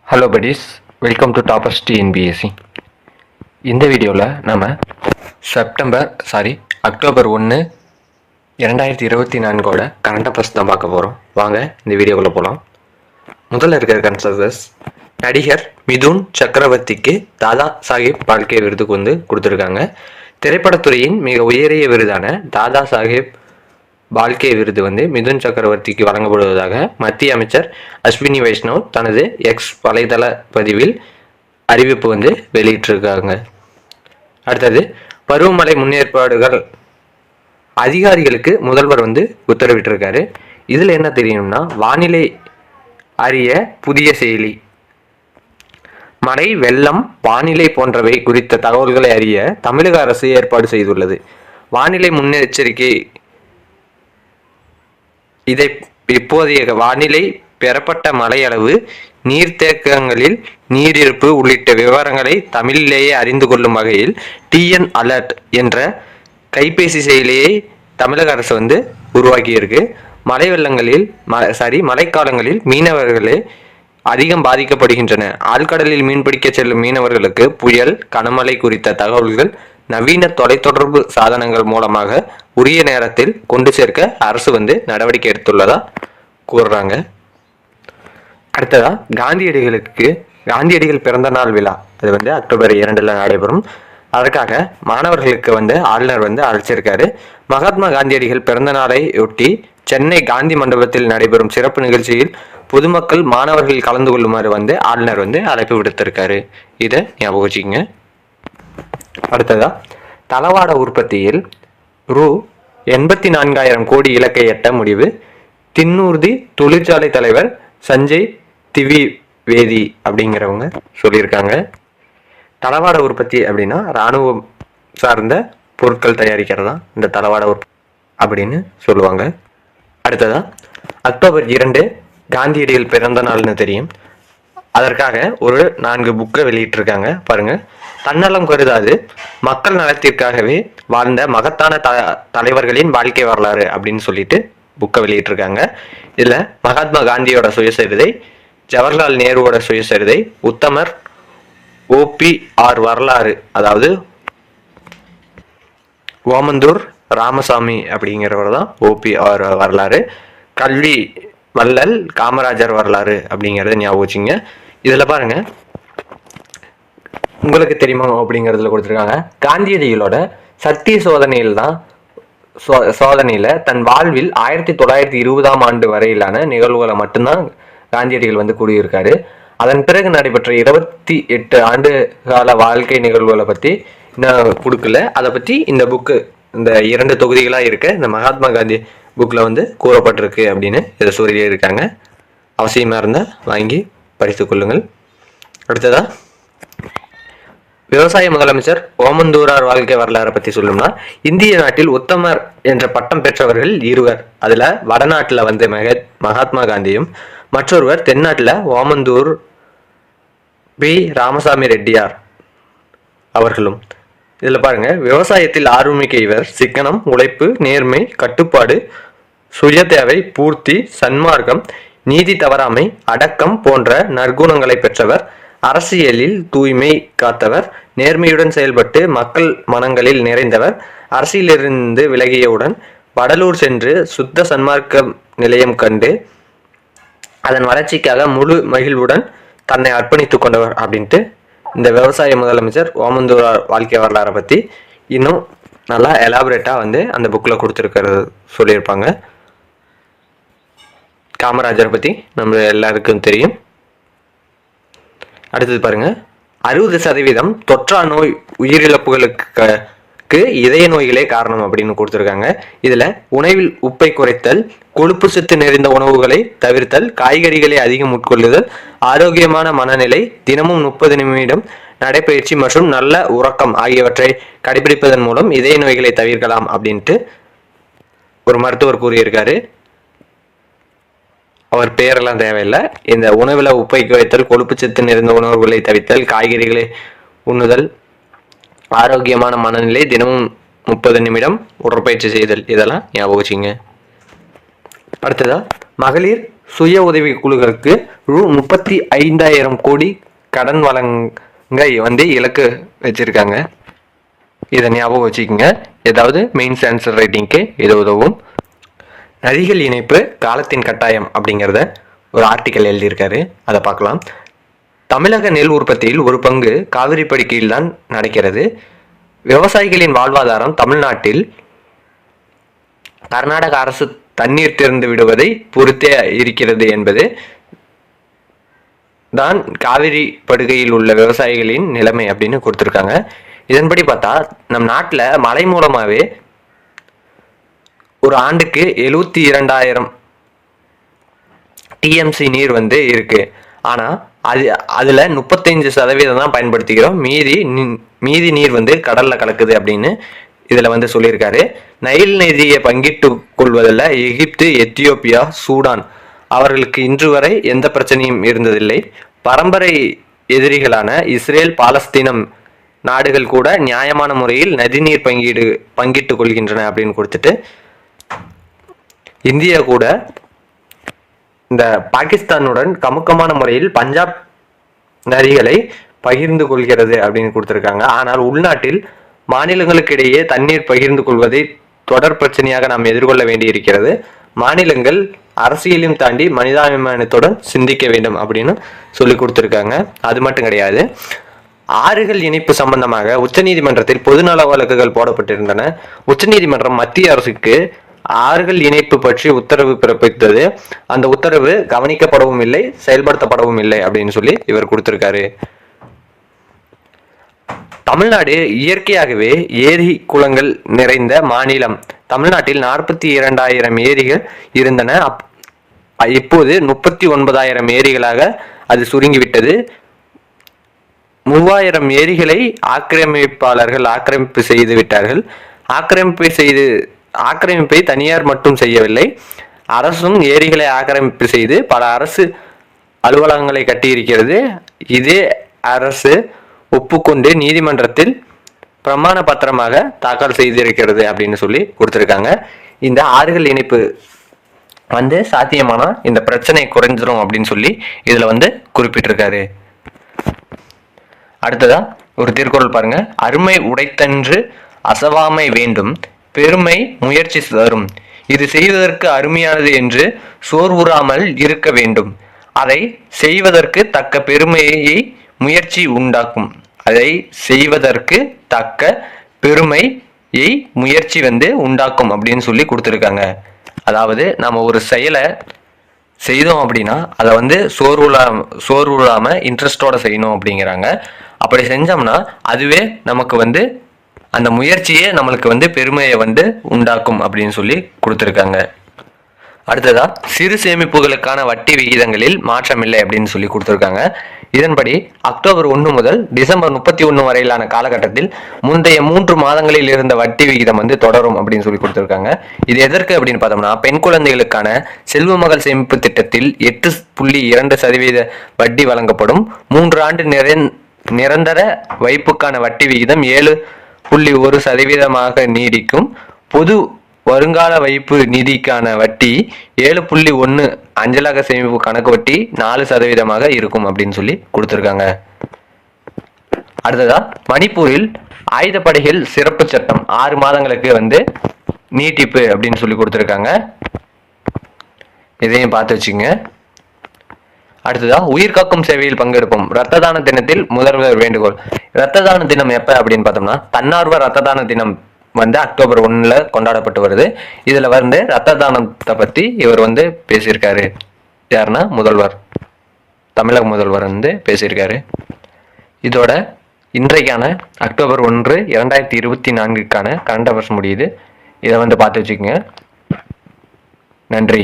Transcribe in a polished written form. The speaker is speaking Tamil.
Hello buddies, welcome to toppers TNPSC. இந்த வீடியோவில் நம்ம அக்டோபர் 1 2024 கரண்ட் அஃபேர்ஸ் தான் பார்க்க போகிறோம். வாங்க இந்த வீடியோக்குள்ளே போகலாம். முதல்ல இருக்கிற கரண்ட் அஃபேர்ஸ், நடிகர் மிதுன் சக்கரவர்த்திக்கு தாதா சாஹேப் பால்கே விருதுக்கு வந்து கொடுத்துருக்காங்க. திரைப்படத்துறையின் மிக உயரிய விருதான தாதா சாஹேப் பால்கே விருது வந்து மிதுன் சக்கரவர்த்திக்கு வழங்கப்படுவதாக மத்திய அமைச்சர் அஸ்வினி வைஷ்ணவ் தனது எக்ஸ் வலைதள பதிவில் அறிவிப்பு வந்து வெளியிட்டிருக்காங்க. அடுத்தது, பருவமழை முன்னேற்பாடுகள் அதிகாரிகளுக்கு முதல்வர் வந்து உத்தரவிட்டிருக்காரு. இதில் என்ன தெரியணும்னா, வானிலை அறிய புதிய செயலி, மழை, வெள்ளம், வானிலை போன்றவை குறித்த தகவல்களை அறிய தமிழக அரசு ஏற்பாடு செய்துள்ளது. வானிலை முன்னெச்சரிக்கை இப்போதைய வானிலை, பெறப்பட்ட மழை அளவு, நீர்த்தேக்கங்களில் நீரிருப்பு உள்ளிட்ட விவரங்களை தமிழிலேயே அறிந்து கொள்ளும் வகையில் டிஎன் அலர்ட் என்ற கைபேசி செயலியை தமிழக அரசு வந்து உருவாக்கியிருக்கு. மழைக்காலங்களில் மீனவர்களே அதிகம் பாதிக்கப்படுகின்றன. ஆழ்கடலில் மீன்பிடிக்க செல்லும் மீனவர்களுக்கு புயல், கனமழை குறித்த தகவல்கள் நவீன தொலைத்தொடர்பு சாதனங்கள் மூலமாக உரிய நேரத்தில் கொண்டு சேர்க்க அரசு வந்து நடவடிக்கை எடுத்துள்ளதா கூறுறாங்க. அடுத்ததா, காந்தியடிகள் பிறந்த நாள் விழா, அது வந்து அக்டோபர் 2 நடைபெறும். அதற்காக மாணவர்களுக்கு வந்து ஆளுநர் வந்து அழைச்சிருக்காரு. மகாத்மா காந்தியடிகள் பிறந்த நாளையொட்டி சென்னை காந்தி மண்டபத்தில் நடைபெறும் சிறப்பு நிகழ்ச்சியில் பொதுமக்கள், மாணவர்கள் கலந்து கொள்ளுமாறு வந்து ஆளுநர் வந்து அழைப்பு விடுத்திருக்காரு. இதை ஞாபகம் வச்சுக்கோங்க. அடுத்ததா, தளவாட உற்பத்தியில் ரூ. 84,000 கோடி இலக்கை எட்ட முடிவு. தின்னூர்தி தொழிற்சாலை தலைவர் சஞ்சய் திவிவேதி அப்படிங்கிறவங்க சொல்லியிருக்காங்க. தளவாட உற்பத்தி அப்படின்னா இராணுவம் சார்ந்த பொருட்கள் தயாரிக்கிறதா இந்த தளவாட உற்பத்தி அப்படின்னு சொல்லுவாங்க. அடுத்ததா, அக்டோபர் 2 காந்தியடிகள் பிறந்த நாள்னு தெரியும். அதற்காக ஒரு 4 புக்கை வெளியிட்டிருக்காங்க. பாருங்க. தன்னலம் கருதாது மக்கள் நலத்திற்காகவே வாழ்ந்த மகத்தான தலைவர்களின் வாழ்க்கை வரலாறு அப்படின்னு சொல்லிட்டு புக்கை வெளியிட்டிருக்காங்க. இதில் மகாத்மா காந்தியோட சுயசரிதை, ஜவஹர்லால் நேருவோட சுயசரிதை, உத்தமர் OPR வரலாறு, அதாவது ஓமந்தூர் ராமசாமி அப்படிங்கிறவர் தான் OPR வரலாறு, கல்வி வள்ளல் காமராஜர் வரலாறு அப்படிங்கிறத ஞாபகம் வச்சுங்க. இதில் பாருங்க, உங்களுக்கு தெரியுமா அப்படிங்கிறதுல கொடுத்துருக்காங்க. காந்தியடிகளோட சக்தி சோதனையில் தன் வாழ்வில் 1920 வரையிலான நிகழ்வுகளை மட்டும்தான் காந்தியடிகள் வந்து கூறியிருக்காரு. அதன் பிறகு நடைபெற்ற 28 ஆண்டு கால வாழ்க்கை நிகழ்வுகளை பற்றி இன்னும் கொடுக்கல. அதை பற்றி இந்த புக்கு, இந்த 2 தொகுதிகளாக இருக்க இந்த மகாத்மா காந்தி புக்கில் வந்து கூறப்பட்டிருக்கு அப்படின்னு இதை சொல்லியிருக்காங்க. அவசியமாக இருந்தால் வாங்கி படித்துக் கொள்ளுங்கள். அடுத்ததா, விவசாய முதலமைச்சர் ஓமந்தூரார் வாழ்க்கை வரலாறை பற்றி சொல்லணும்னா, இந்திய நாட்டில் உத்தமர் என்ற பட்டம் பெற்றவர்கள் 2. அதில் வடநாட்டில் வந்து மகாத்மா காந்தியும், மற்றொருவர் தென்னாட்டில் ஓமந்தூர் ராமசாமி ரெட்டியார் அவர்களும். இதில் பாருங்க, விவசாயத்தில் ஆர்வமிக்க இவர் சிக்கனம், உழைப்பு, நேர்மை, கட்டுப்பாடு, சுய தேவை பூர்த்தி, சன்மார்க்கம், நீதி தவறாமை, அடக்கம் போன்ற நற்குணங்களை பெற்றவர். அரசியலில் தூய்மை காத்தவர். நேர்மையுடன் செயல்பட்டு மக்கள் மனங்களில் நிறைந்தவர். அரசியலிருந்து விலகியவுடன் வடலூர் சென்று சுத்த சன்மார்க்க நிலையம் கண்டு அதன் வளர்ச்சிக்காக முழு மகிழ்வுடன் தன்னை அர்ப்பணித்து கொண்டவர் அப்படின்ட்டு இந்த விவசாய முதலமைச்சர் ஓமந்தூரார் வாழ்க்கை வரலாறை பற்றி இன்னும் நல்லா எலாபரேட்டாக வந்து அந்த புக்கில் கொடுத்துருக்கிறது சொல்லியிருப்பாங்க. காமராஜரை பற்றி நம்ம எல்லாருக்கும் தெரியும். அடுத்தது பாருங்க, 60% தொற்றா நோய் உயிரிழப்புகளுக்கு இதய நோய்களே காரணம் அப்படின்னு கொடுத்துருக்காங்க. இதில் உணவில் உப்பை குறைத்தல், கொழுப்பு சத்து நிறைந்த உணவுகளை தவிர்த்தல், காய்கறிகளை அதிகம் உட்கொள்ளுதல், ஆரோக்கியமான மனநிலை, தினமும் 30 நிமிடம் நடைப்பயிற்சி மற்றும் நல்ல உறக்கம் ஆகியவற்றை கடைபிடிப்பதன் மூலம் இதய நோய்களை தவிர்க்கலாம் அப்படின்ட்டு ஒரு மருத்துவர் கூறியிருக்காரு. அவர் பேரெல்லாம் தேவையில்லை. இந்த உணவில் உப்பை குறைத்தல், கொழுப்பு சத்து நிறைந்த உணவுகளை தவிர்த்தல், காய்கறிகளை உண்ணுதல், ஆரோக்கியமான மனநிலை, தினமும் 30 நிமிடம் உடற்பயிற்சி செய்தல், இதெல்லாம் ஞாபகம் வச்சுங்க. அடுத்ததா, மகளிர் சுய உதவி குழுக்களுக்கு ரூ. 35,000 கோடி கடன் வழங்க வந்து இலக்கு வச்சிருக்காங்க. இதை ஞாபகம் வச்சுக்கோங்க. ஏதாவது மெயின்ஸ் ஆன்சர் ரைட்டிங்க்கு இது உதவும். நதிகள் இணைப்பு காலத்தின் கட்டாயம் அப்படிங்கிறத ஒரு ஆர்டிக்கல் எழுதியிருக்காரு, அதை பார்க்கலாம். தமிழக நெல் உற்பத்தியில் ஒரு பங்கு காவிரி படுகையில் தான் நடக்கிறது. விவசாயிகளின் வாழ்வாதாரம் தமிழ்நாட்டில் கர்நாடக அரசு தண்ணீர் திறந்து விடுவதை பொறுத்தே இருக்கிறது என்பது தான் காவிரி படுகையில் உள்ள விவசாயிகளின் நிலைமை அப்படின்னு கொடுத்துருக்காங்க. இதன்படி பார்த்தா நம் நாட்டில் மழை மூலமாகவே ஒரு ஆண்டுக்கு 72,000 டிஎம்சி நீர் வந்து இருக்கு. ஆனால் அதில் 35% தான் பயன்படுத்திக்கிறோம். மீதி நீர் வந்து கடலில் கலக்குது அப்படின்னு இதில் வந்து சொல்லியிருக்காரு. நைல் நதியை பங்கிட்டு கொள்வதில் எகிப்து, எத்தியோப்பியா, சூடான் அவர்களுக்கு இன்று வரை எந்த பிரச்சனையும் இருந்ததில்லை. பரம்பரை எதிரிகளான இஸ்ரேல், பாலஸ்தீனம் நாடுகள் கூட நியாயமான முறையில் நதிநீர் பங்கிட்டு கொள்கின்றன அப்படின்னு கொடுத்துட்டு, இந்தியா கூட இந்த பாகிஸ்தானுடன் கமுக்கமான முறையில் பஞ்சாப் நதிகளை பகிர்ந்து கொள்கிறது அப்படின்னு கொடுத்துருக்காங்க. ஆனால் உள்நாட்டில் மாநிலங்களுக்கு இடையே தண்ணீர் பகிர்ந்து கொள்வதை தொடர் பிரச்சனையாக நாம் எதிர்கொள்ள வேண்டியிருக்கிறது. மாநிலங்கள் அரசியலையும் தாண்டி மனிதாபிமானத்துடன் சிந்திக்க வேண்டும் அப்படின்னு சொல்லி கொடுத்துருக்காங்க. அது மட்டும் கிடையாது, ஆறுகள் இணைப்பு சம்பந்தமாக உச்சநீதிமன்றத்தில் பொதுநல வழக்குகள் போடப்பட்டிருந்தன. உச்சநீதிமன்றம் மத்திய அரசுக்கு ஆறுகள் இணைப்பு பற்றி உத்தரவு பிறப்பித்தது. அந்த உத்தரவு கவனிக்கப்படவும் இல்லை, செயல்படுத்தப்படவும் இல்லை அப்படின்னு சொல்லி இவர் கொடுத்திருக்காரு. தமிழ்நாடு இயற்கையாகவே ஏரி குளங்கள் நிறைந்த மாநிலம். தமிழ்நாட்டில் 42,000 ஏரிகள் இருந்தன. இப்போது 39,000 ஏரிகளாக அது சுருங்கிவிட்டது. 3,000 ஏரிகளை ஆக்கிரமிப்பாளர்கள் ஆக்கிரமிப்பு செய்து விட்டார்கள். ஆக்கிரமிப்பை தனியார் மட்டும் செய்யவில்லை, அரசும் ஏரிகளை ஆக்கிரமிப்பு செய்து பல அரசு அலுவலகங்களை கட்டியிருக்கிறது. இதே அரசு ஒப்புக்கொண்டு நீதிமன்றத்தில் பிரமாண பத்திரமாக தாக்கல் செய்திருக்கிறது அப்படின்னு சொல்லி கொடுத்துருக்காங்க. இந்த ஆறுகள் இணைப்பு வந்து சாத்தியமானா இந்த பிரச்சனை குறைஞ்சிரும் அப்படின்னு சொல்லி இதுல வந்து குறிப்பிட்டிருக்காரு. அடுத்ததா ஒரு திருக்குறள் பாருங்க. அருமை உடைத்தன்று அசவாமை வேண்டும், பெருமை முயற்சி தரும். இது செய்வதற்கு அருமையானது என்று சோர்வுறாமல் இருக்க வேண்டும். அதை செய்வதற்கு தக்க பெருமையை முயற்சி உண்டாக்கும். அதை செய்வதற்கு தக்க பெருமையை முயற்சி வந்து உண்டாக்கும் அப்படின்னு சொல்லி கொடுத்துருக்காங்க. அதாவது நம்ம ஒரு செயலை செய்தோம் அப்படின்னா அதை வந்து சோர்வுலாம இன்ட்ரெஸ்டோட செய்யணும் அப்படிங்கிறாங்க. அப்படி செஞ்சோம்னா அதுவே நமக்கு வந்து அந்த முயற்சியே நம்மளுக்கு வந்து பெருமையை வந்து உண்டாக்கும் அப்படின்னு சொல்லி கொடுத்துருக்காங்க. அடுத்ததா சிறு சேமிப்புகளுக்கான வட்டி விகிதங்களில் மாற்றமில்லை அப்படின்னு சொல்லி கொடுத்துருக்காங்க. இதன்படி அக்டோபர் 1 முதல் டிசம்பர் 31 வரையிலான காலகட்டத்தில் முந்தைய 3 மாதங்களில் இருந்த வட்டி விகிதம் வந்து தொடரும் அப்படின்னு சொல்லி கொடுத்துருக்காங்க. இது எதற்கு அப்படின்னு பார்த்தோம்னா, பெண் குழந்தைகளுக்கான செல்வ மகள் சேமிப்பு திட்டத்தில் 8.2% வட்டி வழங்கப்படும். 3 ஆண்டு நிரந்தர வைப்புக்கான வட்டி விகிதம் 7.1% நீடிக்கும். பொது வருங்கால வைப்பு நிதிக்கான வட்டி 7.1, அஞ்சலக சேமிப்பு கணக்கு வட்டி 4% இருக்கும் அப்படின்னு சொல்லி கொடுத்துருக்காங்க. அடுத்ததா மணிப்பூரில் ஆயுதப்படைகள் சிறப்பு சட்டம் 6 மாதங்களுக்கு வந்து நீட்டிப்பு அப்படின்னு சொல்லி கொடுத்துருக்காங்க. இதையும் பார்த்து வச்சுங்க. அடுத்ததா உயிர்காக்கும் சேவையில் பங்கெடுப்போம். ரத்த தான தினத்தில் முதல்வர் வேண்டுகோள். ரத்த தான தினம் எப்ப அப்படின்னு பார்த்தோம்னா, தன்னார்வ ரத்த தான தினம் வந்து அக்டோபர் 1 கொண்டாடப்பட்டு வருது. இதுல வந்து ரத்த தானத்தை பத்தி இவர் வந்து பேசியிருக்காரு. யாருன்னா முதல்வர், தமிழக முதல்வர் வந்து பேசியிருக்காரு. இதோட இன்றைக்கான அக்டோபர் 1, 2024 கரண்ட் அஃபேர்ஸ் முடியுது. இதை வந்து பார்த்து வச்சுக்கோங்க. நன்றி.